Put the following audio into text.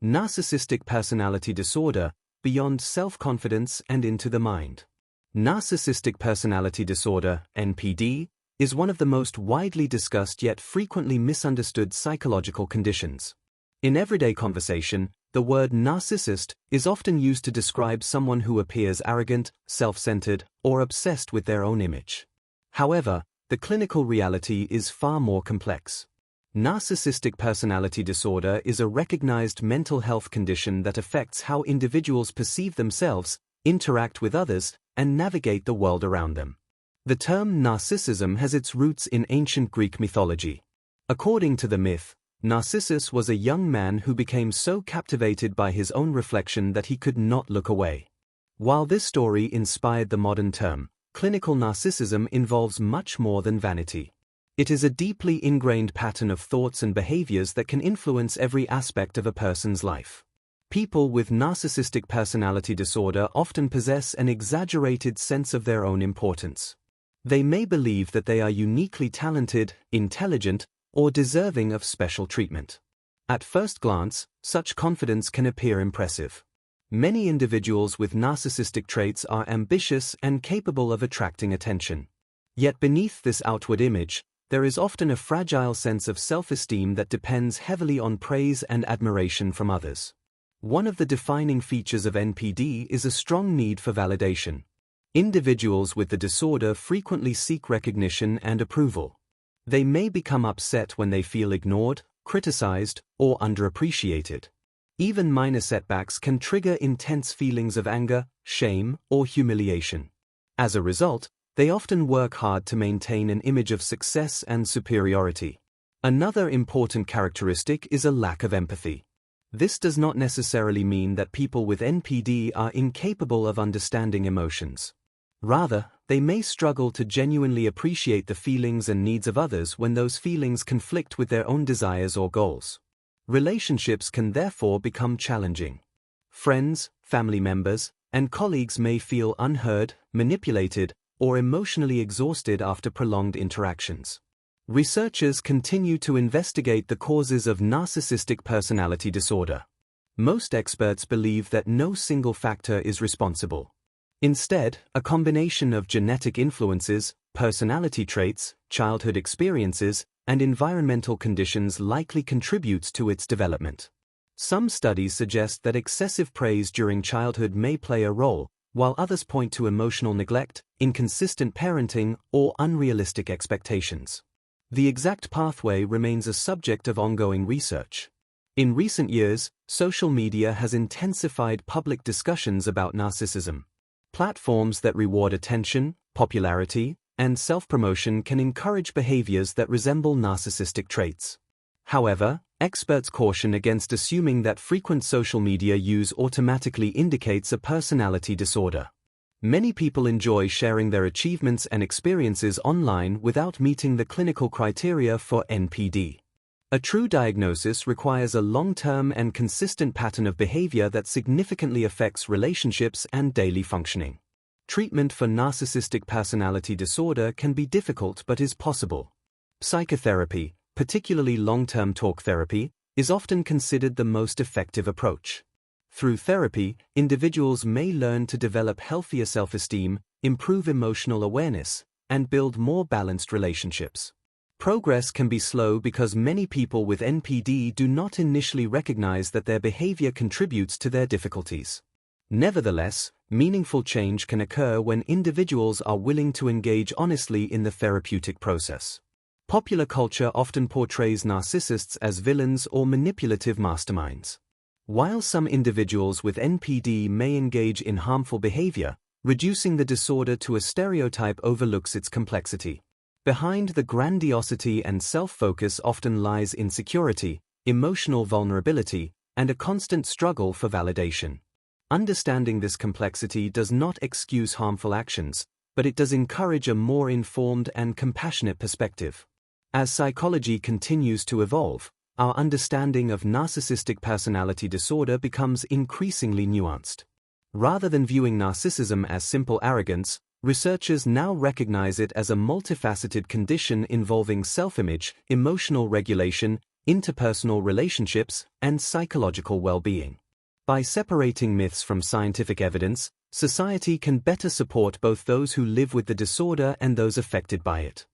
Narcissistic personality disorder, beyond self-confidence and into the mind. Narcissistic personality disorder, NPD, is one of the most widely discussed yet frequently misunderstood psychological conditions. In everyday conversation, the word narcissist is often used to describe someone who appears arrogant, self-centered, or obsessed with their own image. However, the clinical reality is far more complex. Narcissistic personality disorder is a recognized mental health condition that affects how individuals perceive themselves, interact with others, and navigate the world around them. The term narcissism has its roots in ancient Greek mythology. According to the myth, Narcissus was a young man who became so captivated by his own reflection that he could not look away. While this story inspired the modern term, clinical narcissism involves much more than vanity. It is a deeply ingrained pattern of thoughts and behaviors that can influence every aspect of a person's life. People with narcissistic personality disorder often possess an exaggerated sense of their own importance. They may believe that they are uniquely talented, intelligent, or deserving of special treatment. At first glance, such confidence can appear impressive. Many individuals with narcissistic traits are ambitious and capable of attracting attention. Yet beneath this outward image, there is often a fragile sense of self-esteem that depends heavily on praise and admiration from others. One of the defining features of NPD is a strong need for validation. Individuals with the disorder frequently seek recognition and approval. They may become upset when they feel ignored, criticized, or underappreciated. Even minor setbacks can trigger intense feelings of anger, shame, or humiliation. As a result, they often work hard to maintain an image of success and superiority. Another important characteristic is a lack of empathy. This does not necessarily mean that people with NPD are incapable of understanding emotions. Rather, they may struggle to genuinely appreciate the feelings and needs of others when those feelings conflict with their own desires or goals. Relationships can therefore become challenging. Friends, family members, and colleagues may feel unheard, manipulated, or emotionally exhausted after prolonged interactions. Researchers continue to investigate the causes of narcissistic personality disorder. Most experts believe that no single factor is responsible. Instead, a combination of genetic influences, personality traits, childhood experiences, and environmental conditions likely contributes to its development. Some studies suggest that excessive praise during childhood may play a role, while others point to emotional neglect, inconsistent parenting, or unrealistic expectations. The exact pathway remains a subject of ongoing research. In recent years, social media has intensified public discussions about narcissism. Platforms that reward attention, popularity, and self-promotion can encourage behaviors that resemble narcissistic traits. However, experts caution against assuming that frequent social media use automatically indicates a personality disorder. Many people enjoy sharing their achievements and experiences online without meeting the clinical criteria for NPD. A true diagnosis requires a long-term and consistent pattern of behavior that significantly affects relationships and daily functioning. Treatment for narcissistic personality disorder can be difficult but is possible. Psychotherapy, particularly long-term talk therapy, is often considered the most effective approach. Through therapy, individuals may learn to develop healthier self-esteem, improve emotional awareness, and build more balanced relationships. Progress can be slow because many people with NPD do not initially recognize that their behavior contributes to their difficulties. Nevertheless, meaningful change can occur when individuals are willing to engage honestly in the therapeutic process. Popular culture often portrays narcissists as villains or manipulative masterminds. While some individuals with NPD may engage in harmful behavior, reducing the disorder to a stereotype overlooks its complexity. Behind the grandiosity and self-focus often lies insecurity, emotional vulnerability, and a constant struggle for validation. Understanding this complexity does not excuse harmful actions, but it does encourage a more informed and compassionate perspective. As psychology continues to evolve, our understanding of narcissistic personality disorder becomes increasingly nuanced. Rather than viewing narcissism as simple arrogance, researchers now recognize it as a multifaceted condition involving self-image, emotional regulation, interpersonal relationships, and psychological well-being. By separating myths from scientific evidence, society can better support both those who live with the disorder and those affected by it.